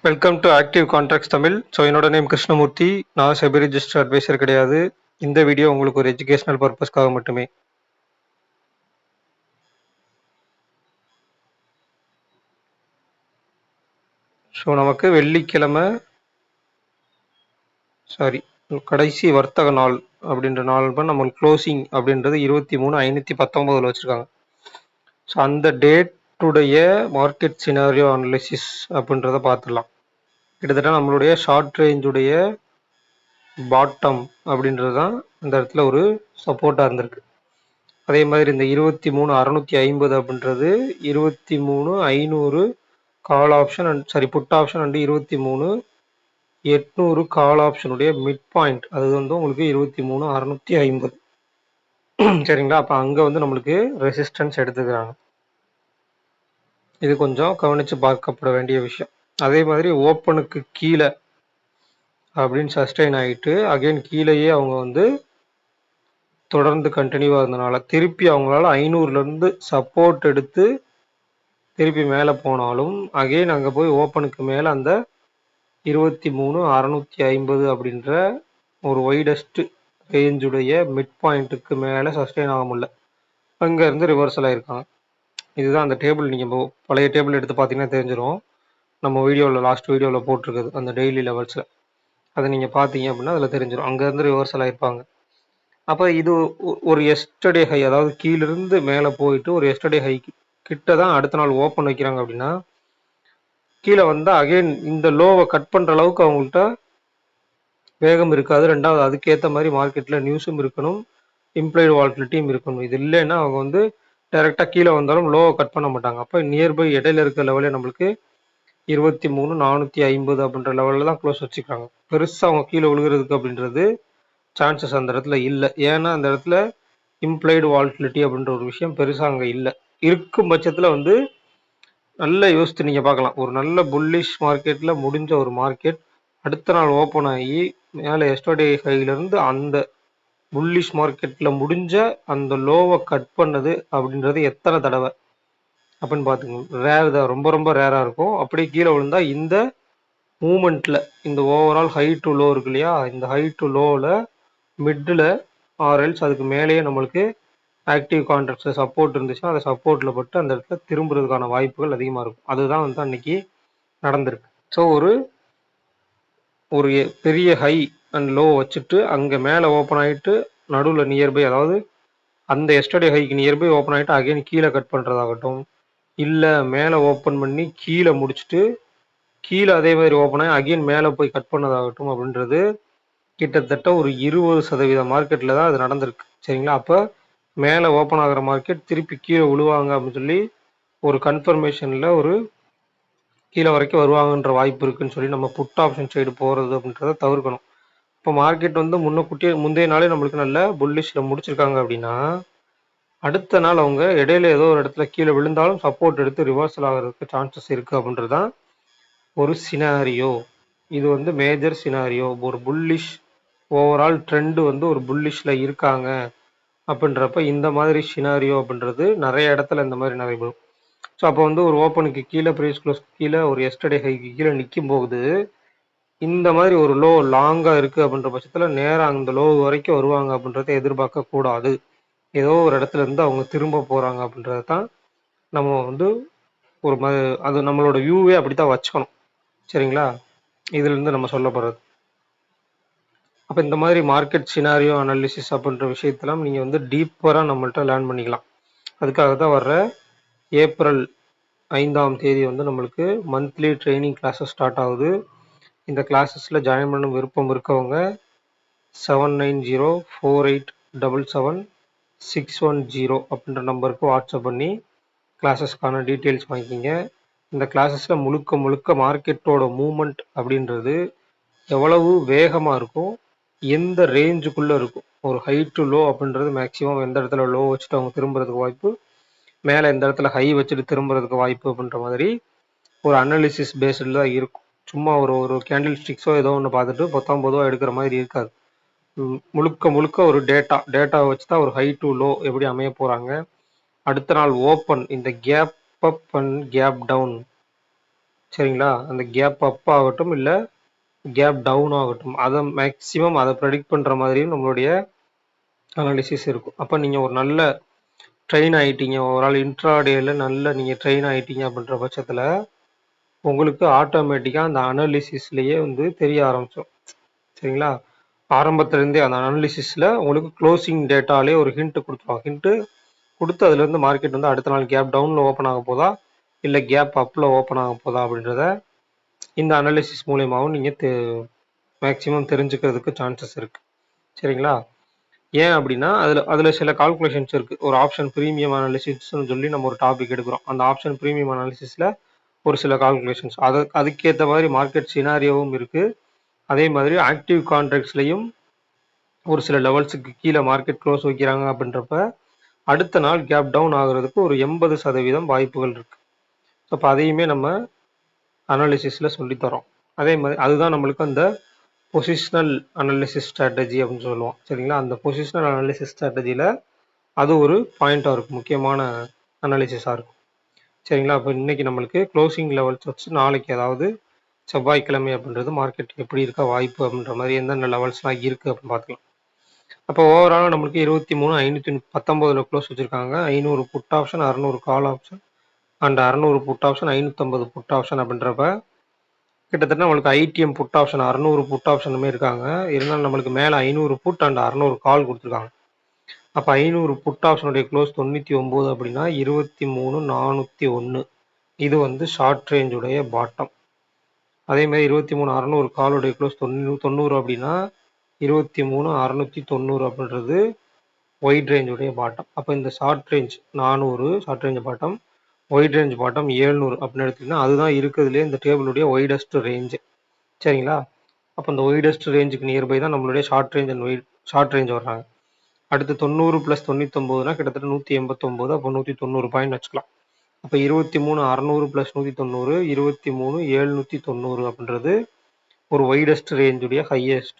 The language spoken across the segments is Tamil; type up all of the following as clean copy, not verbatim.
Welcome to active contracts Tamil. So என்னோட நேம் கிருஷ்ணமூர்த்தி. நான் செபி ரிஜிஸ்டர் அட்வைசர் கிடையாது. இந்த வீடியோ உங்களுக்கு ஒரு எஜுகேஷனல் பர்பஸ்க்காக மட்டுமே. ஸோ நமக்கு வெள்ளிக்கிழமை கடைசி வர்த்தக நாள் அப்படின்ற நாள் நம்மளுக்கு க்ளோசிங் அப்படின்றது 23/519 வச்சுருக்காங்க. ஸோ அந்த டேட்டுடைய மார்க்கெட் சினாரியோ அனலிசிஸ் அப்படின்றத பார்த்துடலாம். கிட்டத்தட்ட நம்மளுடைய ஷார்ட் ரேஞ்சுடைய பாட்டம் அப்படின்றது தான் இந்த இடத்துல ஒரு சப்போர்ட்டாக இருந்திருக்கு. அதே மாதிரி இந்த 23,650 அப்படின்றது 23,500 call option and put option and 23,800 call ஆப்ஷனுடைய மிட் பாயிண்ட் அது வந்து உங்களுக்கு 23,650. சரிங்களா? அப்போ அங்கே வந்து நம்மளுக்கு ரெசிஸ்டன்ஸ் எடுத்துக்கிறாங்க. இது கொஞ்சம் கவனித்து பார்க்கப்பட வேண்டிய விஷயம். அதே மாதிரி ஓப்பனுக்கு கீழே அப்படின்னு சஸ்டெயின் ஆகிட்டு அகைன் கீழேயே அவங்க வந்து தொடர்ந்து கண்டினியூவாக இருந்தனால திருப்பி அவங்களால 500லேருந்து சப்போர்ட் எடுத்து திருப்பி மேலே போனாலும் அகைன் அங்கே போய் ஓப்பனுக்கு மேலே அந்த 23,650 அப்படின்ற ஒரு வைடஸ்ட் ரேஞ்சுடைய மிட் பாயிண்ட்டுக்கு மேலே சஸ்டெயின் ஆக முடியல. அங்கேருந்து ரிவர்சல் ஆகிருக்காங்க. இதுதான் அந்த டேபிள். நீங்கள் பழைய டேபிள் எடுத்து பார்த்தீங்கன்னா தெரிஞ்சிடும். நம்ம வீடியோவில் லாஸ்ட் வீடியோவில் போட்டிருக்குது அந்த டெய்லி லெவல்ஸில். அதை நீங்கள் பார்த்தீங்க அப்படின்னா அதில் தெரிஞ்சிடும். அங்கேருந்து ரிவர்சல் ஆகிருப்பாங்க. அப்போ இது ஒரு எஸ்டர்டே ஹை, அதாவது கீழிருந்து மேலே போயிட்டு ஒரு எஸ்டர்டே ஹை கிட்ட தான் அடுத்த நாள் ஓப்பன் வைக்கிறாங்க அப்படின்னா கீழே வந்தால் அகைன் இந்த லோவை கட் பண்ணுற அளவுக்கு அவங்கள்ட்ட வேகம் இருக்காது. ரெண்டாவது அதுக்கேற்ற மாதிரி மார்க்கெட்டில் நியூஸும் இருக்கணும், இம்ப்ளாய்டு வால்டிலிட்டியும் இருக்கணும். இது இல்லைன்னா அவங்க வந்து டைரெக்டாக கீழே வந்தாலும் லோவை கட் பண்ண மாட்டாங்க. அப்போ நியர்பை இடையில இருக்கிற லெவலே நம்மளுக்கு 23,450 அப்படின்ற லெவலில் தான் க்ளோஸ் வச்சுக்கிறாங்க. பெருசாக அவங்க கீழே விழுகிறதுக்கு அப்படின்றது சான்சஸ் அந்த இடத்துல இல்லை. ஏன்னா அந்த இடத்துல இம்ப்ளாய்டு வால்டிலிட்டி அப்படின்ற ஒரு விஷயம் பெருசாக அங்கே இல்லை. இருக்கும் பட்சத்தில் வந்து நல்ல யோசித்து நீங்கள் பார்க்கலாம். ஒரு நல்ல புல்லிஷ் மார்க்கெட்டில் முடிஞ்ச ஒரு மார்க்கெட் அடுத்த நாள் ஓப்பன் ஆகி மேலே எஸ்டர்டே ஹைலேருந்து அந்த புல்லிஷ் மார்க்கெட்டில் முடிஞ்ச அந்த லோவை கட் பண்ணது அப்படின்றது எத்தனை தடவை அப்படின்னு பார்த்துக்கணும். ரேர் தான், ரொம்ப ரொம்ப ரேராக இருக்கும். அப்படியே கீழே விழுந்தா இந்த மூமெண்ட்டில் இந்த ஓவரால் ஹை டு லோ இருக்கு இல்லையா, இந்த ஹை டு லோவில் மிட்டில் ஆர்எல்ஸ் அதுக்கு மேலேயே நம்மளுக்கு ஆக்டிவ் கான்ட்ராக்ட்ஸில் சப்போர்ட் இருந்துச்சுன்னா அந்த சப்போர்ட்டில் பட்டு அந்த இடத்துல திரும்புறதுக்கான வாய்ப்புகள் அதிகமாக இருக்கும். அதுதான் வந்து அன்னைக்கு நடந்திருக்கு. ஸோ ஒரு பெரிய ஹை அண்ட் லோ வச்சுட்டு அங்கே மேலே ஓப்பன் ஆகிட்டு நடுவில் நியர்பை, அதாவது அந்த எஸ்டர்டே ஹைக்கு நியர்பை ஓப்பன் ஆகிட்டு அகைன் கீழே கட் பண்ணுறதாகட்டும், இல்லை மேலே ஓப்பன் பண்ணி கீழே முடிச்சுட்டு கீழே அதே மாதிரி ஓப்பன் ஆகி அகைன் மேலே போய் கட் பண்ணதாகட்டும் அப்படின்றது கிட்டத்தட்ட ஒரு 20% மார்க்கெட்டில் தான் அது நடந்திருக்கு. சரிங்களா? அப்போ மேலே ஓப்பன் ஆகிற மார்க்கெட் திருப்பி கீழே விழுவாங்க அப்படின்னு சொல்லி ஒரு கன்ஃபர்மேஷனில் ஒரு கீழே வரைக்கும் வருவாங்கன்ற வாய்ப்பு இருக்குன்னு சொல்லி நம்ம புட் ஆப்ஷன் சைடு போகிறது அப்படின்றத தவிர்க்கணும். இப்போ மார்க்கெட் வந்து முந்தைய நாளே நம்மளுக்கு நல்ல புல்லிஷில் முடிச்சிருக்காங்க அப்படின்னா அடுத்த நாள் அவங்க இடையில ஏதோ ஒரு இடத்துல கீழே விழுந்தாலும் சப்போர்ட் எடுத்து ரிவர்சல் ஆகிறதுக்கு சான்சஸ் இருக்குது அப்படின்றது தான் ஒரு சினாரியோ. இது வந்து மேஜர் சினாரியோ. ஒரு புல்லிஷ் ஓவரால் ட்ரெண்டு வந்து ஒரு புல்லிஷில் இருக்காங்க அப்படின்றப்ப இந்த மாதிரி சினாரியோ அப்படின்றது நிறைய இடத்துல இந்த மாதிரி நடைபெறும். ஸோ அப்போ வந்து ஒரு ஓப்பனுக்கு கீழே ப்ரைஸ் க்ளோஸ்க்கு கீழே ஒரு எஸ்டர்டே ஹைக்கு கீழே நிற்கும் போது இந்த மாதிரி ஒரு லோ லாங்காக இருக்குது அப்படின்ற பட்சத்தில் நேராக அந்த லோ வரைக்கும் வருவாங்க அப்படின்றத எதிர்பார்க்க கூடாது. ஏதோ ஒரு இடத்துல இருந்து அவங்க திரும்ப போகிறாங்க அப்படின்றத தான் நம்ம வந்து ஒரு அது நம்மளோட வியூவே அப்படி தான் வச்சுக்கணும். சரிங்களா? இதுலேருந்து நம்ம சொல்ல போகிறது. அப்போ இந்த மாதிரி மார்க்கெட் சினாரியோ அனாலிசிஸ் அப்படின்ற விஷயத்தெல்லாம் நீங்கள் வந்து டீப்பராக நம்மள்ட்ட லேர்ன் பண்ணிக்கலாம். அதுக்காக தான் வர்ற ஏப்ரல் 5ஆம் தேதி வந்து நம்மளுக்கு மந்த்லி ட்ரைனிங் கிளாஸஸ் ஸ்டார்ட் ஆகுது. இந்த கிளாஸஸில் ஜாயின் பண்ண விருப்பம் இருக்கவங்க 7904877610 அப்படின்ற நம்பருக்கு வாட்ஸ்அப் பண்ணி கிளாஸஸ்க்கான டீட்டெயில்ஸ் வாங்கிக்கிங்க. இந்த கிளாஸஸில் முழுக்க மார்க்கெட்டோட மூமெண்ட் அப்படின்றது எவ்வளவு வேகமாக இருக்கும், எந்த ரேஞ்சுக்குள்ளே இருக்கும், ஒரு ஹை டு லோ அப்படின்றது மேக்ஸிமம் எந்த இடத்துல லோ வச்சுட்டு அவங்க திரும்புறதுக்கு வாய்ப்பு, மேலே எந்த இடத்துல ஹை வச்சுட்டு திரும்புறதுக்கு வாய்ப்பு அப்படின்ற மாதிரி ஒரு அனாலிசிஸ் பேஸ்டில் தான் இருக்கும். சும்மா ஒரு கேண்டில் ஸ்டிக்ஸோ ஏதோ ஒன்று பார்த்துட்டு 19 எடுக்கிற மாதிரி இருக்காது. முழுக்க ஒரு டேட்டா வச்சு தான் ஒரு ஹை டு லோ எப்படி அமைய போகிறாங்க, அடுத்த நாள் ஓப்பன் இந்த gap up and gap down சரிங்களா? அந்த கேப் அப் ஆகட்டும், இல்ல கேப் டவுன் ஆகட்டும். அத மேக்ஸிமம் அத ப்ரெடிக்ட் பண்ற மாதிரியும் நம்மளுடைய அனாலிசிஸ் இருக்கும். அப்ப நீங்க ஒரு நல்ல ட்ரெயின் ஆயிட்டீங்க. ஓவரால் இன்ட்ராடேல நல்ல நீங்க ட்ரெயின் ஆயிட்டீங்க அப்படின்ற பட்சத்துல, உங்களுக்கு ஆட்டோமேட்டிக்கா அந்த அனாலிசிஸ்லயே வந்து தெரிய ஆரம்பிச்சுரும். சரிங்களா? ஆரம்பத்துல இருந்தே அந்த அனாலிசிஸ்ல உங்களுக்கு க்ளோசிங் டேட்டாலே ஒரு ஹிண்ட் குடுத்துருவாங்க. ஹிண்ட் குடுத்து அதுலேருந்து மார்க்கெட் வந்து அடுத்த நாள் கேப் டவுன்ல ஓப்பன் ஆக போதா, இல்ல கேப் அப்ல ஓப்பன் ஆக போதா அப்படின்றத இந்த அனாலிசிஸ் மூலியமாவும் நீங்க மேக்ஸிமம் தெரிஞ்சுக்கிறதுக்கு சான்சஸ் இருக்கு. சரிங்களா? ஏன் அப்படின்னா, அதுல அதுல சில கால்குலேஷன்ஸ் இருக்கு. ஒரு ஆப்ஷன் பிரீமியம் அனாலிசிஸ்ன்னு சொல்லி நம்ம ஒரு டாபிக் எடுக்கிறோம். அந்த ஆப்ஷன் பிரீமியம் அனாலிசிஸ்ல ஒரு சில கால்குலேஷன்ஸ். அதுக்கேத்த மாதிரி மார்க்கெட் சினாரியோவும் இருக்கு. அதே மாதிரி ஆக்டிவ் கான்ட்ராக்ட்ஸ்லயும் ஒரு சில லெவல்ஸுக்கு கீழே மார்க்கெட் க்ளோஸ் வைக்கிறாங்க அப்படின்றப்ப, அடுத்த நாள் கேப் டவுன் ஆகுறதுக்கு ஒரு 80% வாய்ப்புகள் இருக்கு. அப்ப அதையுமே நம்ம அனாலிசிஸ்ல சொல்லித் தரோம். அதே மாதிரி அதுதான் நம்மளுக்கு அந்த பொசிஷனல் அனாலிசிஸ் ஸ்ட்ராட்டஜி அப்படின்னு சொல்லுவோம். சரிங்களா? அந்த பொசிஷனல் அனாலிசிஸ் ஸ்ட்ராட்டஜில அது ஒரு பாயிண்டா இருக்கும். முக்கியமான அனாலிசிஸா இருக்கும். சரிங்களா? அப்ப இன்னைக்கு நம்மளுக்கு க்ளோசிங் லெவல்ஸ் வச்சு நாளைக்கு அதாவது செவ்வாய்க்கிழமை அப்படின்றது மார்க்கெட் எப்படி இருக்க வாய்ப்பு அப்படின்ற மாதிரி எந்தெந்த லெவல்ஸ்லாம் இருக்கு அப்படின்னு பார்த்துக்கலாம். அப்போ ஓவராலாக நம்மளுக்கு 23,519 க்ளோஸ் வச்சிருக்காங்க. 500 put option, 600 call option and 600 put option, 550 put option அப்படின்றப்ப கிட்டத்தட்ட நம்மளுக்கு ஐடிஎம் புட் ஆப்ஷன் 600 புட் ஆப்ஷனுமே இருக்காங்க. இருந்தாலும் நம்மளுக்கு மேலே 500 புட் அண்ட் 600 கால் கொடுத்துருக்காங்க. அப்போ 500 புட் ஆப்ஷனுடைய க்ளோஸ் 99 அப்படின்னா 23,401. இது வந்து ஷார்ட் ரேஞ்சுடைய பாட்டம். அதே மாதிரி 23,600 காலுடைய க்ளோஸ் 90 அப்படின்னா 23,690 அப்படின்றது ஒயிட் ரேஞ்சுடைய பாட்டம். அப்போ இந்த short range 400 short range bottom, white range bottom 700 அப்படின்னு எடுத்தீங்கன்னா அதுதான் இருக்கிறதுலே இந்த டேபிளுடைய ஒய்டஸ்ட் ரேஞ்சு. சரிங்களா? அப்போ இந்த ஒய்டஸ்ட் ரேஞ்சுக்கு நியர்பை தான் நம்மளுடைய short range and short range வர்றாங்க. அடுத்து 90 + 99னா கிட்டத்தட்ட 189. அப்போ 190 பாயிண்ட் வச்சுக்கலாம். அப்போ 23,600 + 190 23,790 அப்படின்றது ஒரு ஒய்டஸ்ட் ரேஞ்சுடைய ஹையஸ்ட்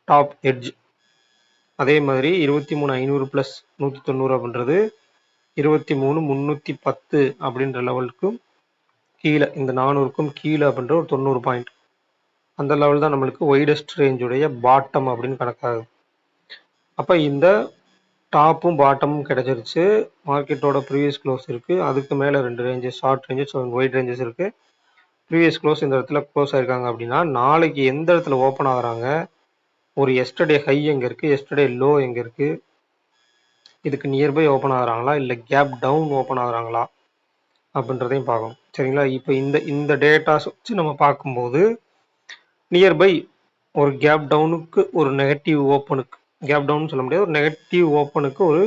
டாப் எட்ஜ். அதே மாதிரி 23,500 + 190 அப்படின்றது 23,310 அப்படின்ற லெவலுக்கும் கீழே, இந்த 400க்கும் கீழே அப்படின்ற ஒரு 90 பாயிண்ட். அந்த லெவல் தான் நம்மளுக்கு ஒய்டஸ்ட் ரேஞ்சுடைய பாட்டம் அப்படின்னு கணக்காகுது. அப்போ இந்த டாப்பும் பாட்டமும் கிடைச்சிருச்சு. மார்க்கெட்டோட ப்ரீவியஸ் க்ளோஸ் இருக்கு. அதுக்கு மேலே 2 ranges short ranges white ranges இருக்கு. ப்ரீவியஸ் க்ளோஸ் இந்த இடத்துல க்ளோஸ் ஆயிருக்காங்க அப்படின்னா நாளைக்கு எந்த இடத்துல ஓப்பன் ஆகுறாங்க, ஒரு எஸ்டர்டே ஹை எங்கே இருக்குது, எஸ்டர்டே லோ எங்கே இருக்குது, இதுக்கு நியர்பை ஓப்பன் ஆகுறாங்களா இல்லை கேப் டவுன் ஓப்பன் ஆகுறாங்களா அப்படின்றதையும் பார்க்கணும். சரிங்களா? இப்போ இந்த இந்த டேட்டாஸ் வச்சு நம்ம பார்க்கும்போது நியர்பை ஒரு கேப் டவுனுக்கு ஒரு நெகட்டிவ் ஓப்பனுக்கு, கேப் டவுன் சொல்ல முடியாது, ஒரு நெகட்டிவ் ஓப்பனுக்கு ஒரு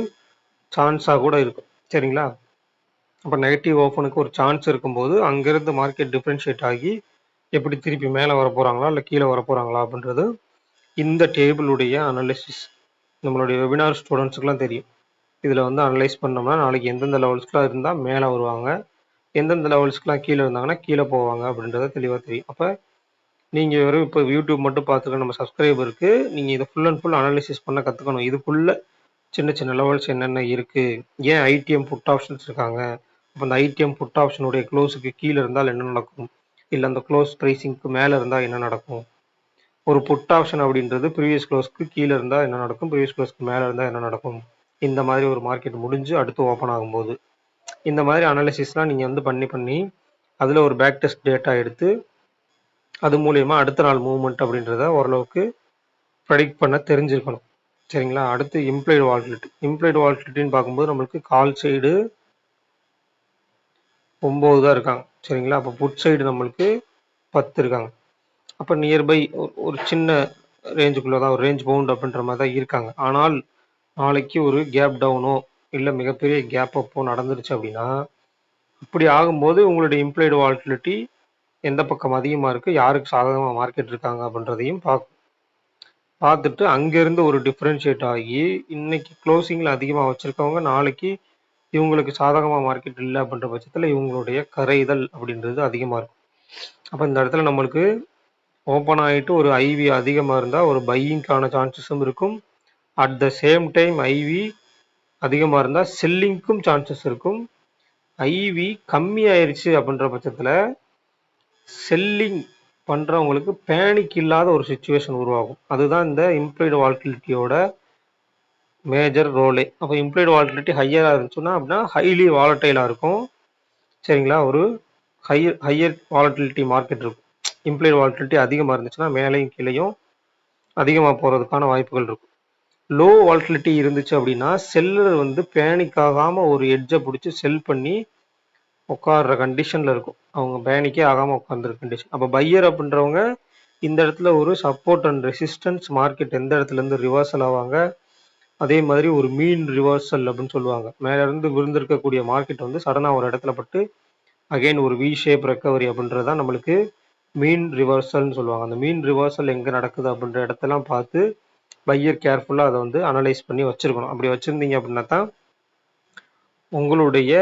சான்ஸாக கூட இருக்கும். சரிங்களா? அப்போ நெகட்டிவ் ஓப்பனுக்கு ஒரு சான்ஸ் இருக்கும்போது அங்கேருந்து மார்க்கெட் டிஃப்ரென்ஷியேட் ஆகி எப்படி திருப்பி மேலே வர போகிறாங்களா இல்லை கீழே வர போகிறாங்களா அப்படின்றது இந்த டேபிளுடைய அனாலிசிஸ் நம்மளுடைய வெபினார் ஸ்டூடெண்ட்ஸுக்குலாம் தெரியும். இதில் வந்து அனலைஸ் பண்ணோம்னா நாளைக்கு எந்தெந்த லெவல்ஸ்க்குலாம் இருந்தால் மேலே வருவாங்க, எந்தெந்த லெவல்ஸ்க்குலாம் கீழே இருந்தாங்கன்னா கீழே போவாங்க அப்படின்றத தெளிவாக தெரியும். அப்போ நீங்கள் வெறும் இப்போ யூடியூப் மட்டும் பார்த்துக்க நம்ம சப்ஸ்கிரைபருக்கு நீங்கள் இதை ஃபுல் அண்ட் ஃபுல் அனாலிசிஸ் பண்ண கற்றுக்கணும். இதுக்குள்ள சின்ன சின்ன லெவல்ஸ் என்னென்ன இருக்குது, ஏன் ஐடிஎம் புட் ஆப்ஷன்ஸ் இருக்காங்க, அப்போ அந்த ஐடிஎம் புட் ஆப்ஷனுடைய க்ளோஸுக்கு கீழே இருந்தால் என்ன நடக்கும், இல்லை அந்த க்ளோஸ் ப்ரைஸிங்க்கு மேலே இருந்தால் என்ன நடக்கும், ஒரு புட் ஆப்ஷன் அப்படின்றது ப்ரீவியஸ் க்ளோஸ்க்கு கீழே இருந்தால் என்ன நடக்கும், ப்ரீவியஸ் க்ளோஸ்க்கு மேலே இருந்தால் என்ன நடக்கும், இந்த மாதிரி ஒரு மார்க்கெட் முடிஞ்சு அடுத்து ஓப்பன் ஆகும்போது இந்த மாதிரி அனாலிசிஸ்லாம் நீங்கள் வந்து பண்ணி அதில் ஒரு பேக் டெஸ்ட் டேட்டா எடுத்து அது மூலயமா அடுத்த நாள் மூவ்மெண்ட் அப்படின்றத ஓரளவுக்கு ப்ரெடிக்ட் பண்ண தெரிஞ்சிருக்கணும். சரிங்களா? அடுத்து இம்ப்ளைடு வால்டிலிட்டின்னு பார்க்கும்போது நம்மளுக்கு கால் சைடு 9 தான் இருக்காங்க. சரிங்களா? அப்போ புட் சைடு நம்மளுக்கு 10 இருக்காங்க. அப்போ நியர்பை ஒரு சின்ன ரேஞ்சுக்குள்ளே தான், ஒரு ரேஞ்ச் பவுண்ட் அப்படின்ற மாதிரி தான் இருக்காங்க. ஆனால் நாளைக்கு ஒரு கேப் டவுனோ இல்லை மிகப்பெரிய கேப் அப்போ நடந்துருச்சு அப்படின்னா இப்படி ஆகும்போது உங்களுடைய இம்ப்ளைடு வால்டிலிட்டி எந்த பக்கம் அதிகமாக இருக்குது, யாருக்கு சாதகமாக மார்க்கெட் இருக்காங்க அப்படின்றதையும் பார்த்துட்டு அங்கேருந்து ஒரு டிஃப்ரென்ஷியேட் ஆகி இன்னைக்கு க்ளோசிங்கில் அதிகமாக வச்சுருக்கவங்க நாளைக்கு இவங்களுக்கு சாதகமாக மார்க்கெட் இல்லை அப்படின்ற பட்சத்தில் இவங்களுடைய கரைதல் அப்படின்றது அதிகமாக இருக்கும். அப்போ இந்த இடத்துல நம்மளுக்கு ஓப்பன் ஆகிட்டு ஒரு ஐவி அதிகமாக இருந்தால் ஒரு பையிங்கான சான்சஸும் இருக்கும். At the same time IV அதிகமாக இருந்தால் செல்லிங்க்கும் சான்சஸ் இருக்கும். ஐவி கம்மி ஆயிடுச்சு அப்படின்ற பட்சத்தில் செல்லிங் பண்ணுறவங்களுக்கு பேனிக் இல்லாத ஒரு சுச்சுவேஷன் உருவாகும். அதுதான் இந்த இம்ப்ளாய்டு வாலட்டிலிட்டியோட மேஜர் ரோலே. அப்போ இம்ப்ளாய்டு வாலட்டிலிட்டி ஹையராக இருந்துச்சுன்னா அப்படின்னா ஹைலி வாலட்டைலாக இருக்கும். சரிங்களா? ஒரு ஹையர் வாலட்டிலிட்டி மார்க்கெட் இருக்கும். இம்ப்ளாய்டு வாலட்டிலிட்டி அதிகமாக இருந்துச்சுன்னா மேலேயும் கீழேயும் அதிகமாக போகிறதுக்கான வாய்ப்புகள் இருக்கும். லோ வாலட்டிலிட்டி இருந்துச்சு அப்படின்னா செல்லர் வந்து பேனிக் ஆகாமல் ஒரு எட்ஜை பிடிச்சி செல் பண்ணி உட்கார்ற கண்டிஷனில் இருக்கும். அவங்க பேனிக்கே ஆகாமல் உட்காந்துருக்க கண்டிஷன். அப்போ பையர் அப்படின்றவங்க இந்த இடத்துல ஒரு சப்போர்ட் அண்ட் ரெசிஸ்டன்ஸ் மார்க்கெட் எந்த இடத்துலேருந்து ரிவர்சல் ஆவாங்க, அதே மாதிரி ஒரு மீன் ரிவர்சல் அப்படின்னு சொல்லுவாங்க. மேலேருந்து விழுந்திருக்கக்கூடிய மார்க்கெட் வந்து சடனாக ஒரு இடத்துல பட்டு அகைன் ஒரு வி ஷேப் ரெக்கவரி அப்படின்றது தான் நம்மளுக்கு மீன் ரிவர்சல்னு சொல்லுவாங்க. அந்த மீன் ரிவர்சல் எங்கே நடக்குது அப்படின்ற இடத்தெல்லாம் பார்த்து பையர் கேர்ஃபுல்லாக அதை வந்து அனலைஸ் பண்ணி வச்சுருக்கணும். அப்படி வச்சுருந்தீங்க அப்படின்னா தான் உங்களுடைய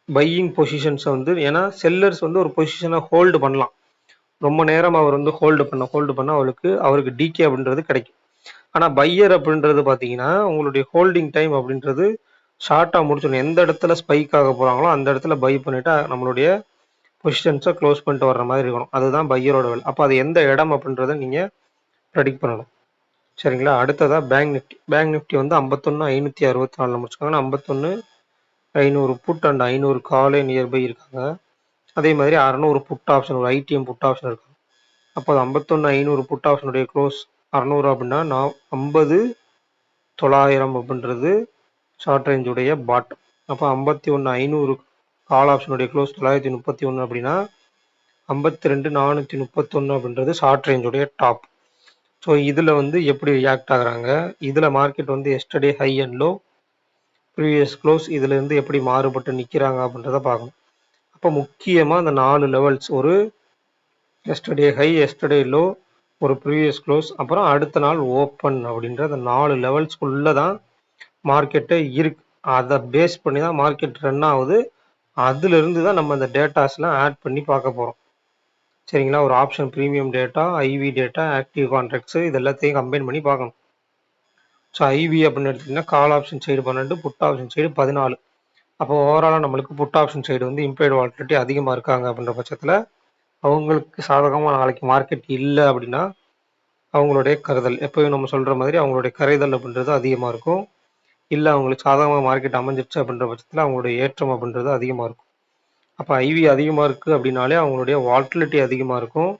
பையிங் பொசிஷன்ஸை வந்து, ஏன்னா செல்லர்ஸ் வந்து ஒரு பொசிஷனை ஹோல்டு பண்ணலாம். ரொம்ப நேரம் அவர் வந்து ஹோல்டு பண்ண அவருக்கு டிகே அப்படின்றது கிடைக்கும். ஆனால் பையர் அப்படின்றது பார்த்தீங்கன்னா உங்களுடைய ஹோல்டிங் டைம் அப்படின்றது ஷார்ட்டாக முடிச்சிடணும். எந்த இடத்துல ஸ்பைக் ஆக போகிறாங்களோ அந்த இடத்துல பை பண்ணிவிட்டு நம்மளுடைய பொசிஷன்ஸை க்ளோஸ் பண்ணிட்டு வர்ற மாதிரி இருக்கணும். அதுதான் பையரோட வேலை. அப்போ அது எந்த இடம் அப்படின்றத நீங்கள் ப்ரெடிக்ட் பண்ணணும். சரிங்களா? அடுத்ததாக பேங்க் நிஃப்டி வந்து 51,564 முடிச்சுக்காங்கன்னா 51,500 புட் அண்ட் 500 காலே நியர்பை இருக்காங்க. அதே மாதிரி 600 புட் ஆப்ஷன், ஒரு ஐடிஎம் புட் ஆப்ஷன் இருக்காங்க. அப்போ 51,500 புட் ஆப்ஷனுடைய க்ளோஸ் 600 அப்படின்னா 50,900 அப்படின்றது ஷார்ட் ரேஞ்சுடைய பாட்டம். அப்போ 51,500 கால் ஆப்ஷனுடைய க்ளோஸ் 931 அப்படின்னா 52,431 அப்படின்றது ஷார்ட் ரேஞ்சுடைய டாப். ஸோ இதில் வந்து எப்படி ரியாக்ட் ஆகுறாங்க, இதில் மார்க்கெட் வந்து yesterday high and low, previous close இதுலேருந்து எப்படி மாறுபட்டு நிற்கிறாங்க அப்படின்றத பார்க்கணும். அப்போ முக்கியமாக அந்த 4 லெவல்ஸ், ஒரு எஸ்டர்டே ஹை, எஸ்டர்டே லோ, ஒரு ப்ரீவியஸ் க்ளோஸ், அப்புறம் அடுத்த நாள் ஓப்பன் அப்படின்ற அந்த 4 லெவல்ஸ்குள்ளே தான் மார்க்கெட்டை இருக்கு. அதை பேஸ் பண்ணி தான் மார்க்கெட் ரன் ஆகுது. அதுலேருந்து தான் நம்ம அந்த டேட்டாஸ்லாம் ஆட் பண்ணி பார்க்க போகிறோம். சரிங்களா? ஒரு option premium data, IV data, active contracts இது எல்லாத்தையும் கம்பைன் பண்ணி பார்க்கணும். ஸோ ஐவி அப்படின்னு எடுத்திங்கன்னா call option side 12, put option side 14. அப்போ ஓவராலாக நம்மளுக்கு புட் ஆப்ஷன் சைடு வந்து இம்ப்ளாய்டு வாலட்டிலிட்டி அதிகமாக இருக்காங்க அப்படின்ற பட்சத்தில் அவங்களுக்கு சாதகமாக நாளைக்கு மார்க்கெட் இல்லை அப்படின்னா அவங்களுடைய கருதல், எப்போயும் நம்ம சொல்கிற மாதிரி அவங்களுடைய கரைதல் அப்படின்றது அதிகமாக இருக்கும். இல்லை அவங்களுக்கு சாதகமாக மார்க்கெட் அமைஞ்சிருச்சு அப்படின்ற பட்சத்தில் அவங்களுடைய ஏற்றம் அப்படின்றது அதிகமாக இருக்கும். அப்போ ஐவி அதிகமாக இருக்குது அப்படின்னாலே அவங்களுடைய வாலட்டிலிட்டி அதிகமாக இருக்கும்.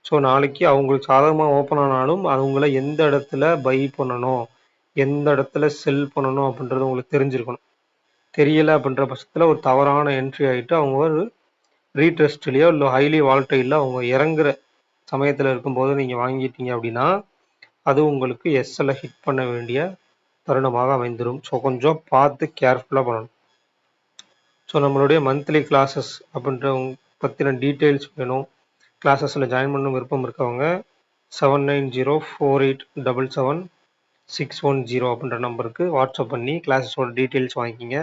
ஸோ நாளைக்கு அவங்களுக்கு சாதகமாக ஓப்பன் ஆனாலும் அவங்கள எந்த இடத்துல பை பண்ணணும், எந்த இடத்துல செல் பண்ணணும் அப்படின்றது உங்களுக்கு தெரிஞ்சிருக்கணும். தெரியலை அப்படின்ற பட்சத்தில் ஒரு தவறான என்ட்ரி ஆகிட்டு அவங்க ஒரு ரீட்ரெஸ்ட்லேயோ இல்லை ஹைலி வாலட்டைலில் அவங்க இறங்குற சமயத்தில் இருக்கும்போது நீங்கள் வாங்கிட்டீங்க அப்படின்னா அது உங்களுக்கு எஸ்எல்ஐ ஹிட் பண்ண வேண்டிய தருணமாக அமைந்துடும். ஸோ கொஞ்சம் பார்த்து கேர்ஃபுல்லாக பண்ணணும். ஸோ நம்மளுடைய மந்த்லி கிளாஸஸ் அப்படின்ற பற்றின டீட்டெயில்ஸ் வேணும், கிளாஸஸில் ஜாயின் பண்ண விருப்பம் இருக்கவங்க 7904877610 அப்படின்ற நம்பருக்கு வாட்ஸ்அப் பண்ணி கிளாஸஸோட டீட்டெயில்ஸ் வாங்கிக்கிங்க.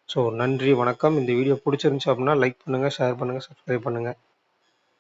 ஸோ நன்றி, வணக்கம். இந்த வீடியோ பிடிச்சிருந்துச்சு அப்படின்னா லைக் பண்ணுங்கள், ஷேர் பண்ணுங்கள், சப்ஸ்கிரைப் பண்ணுங்கள்.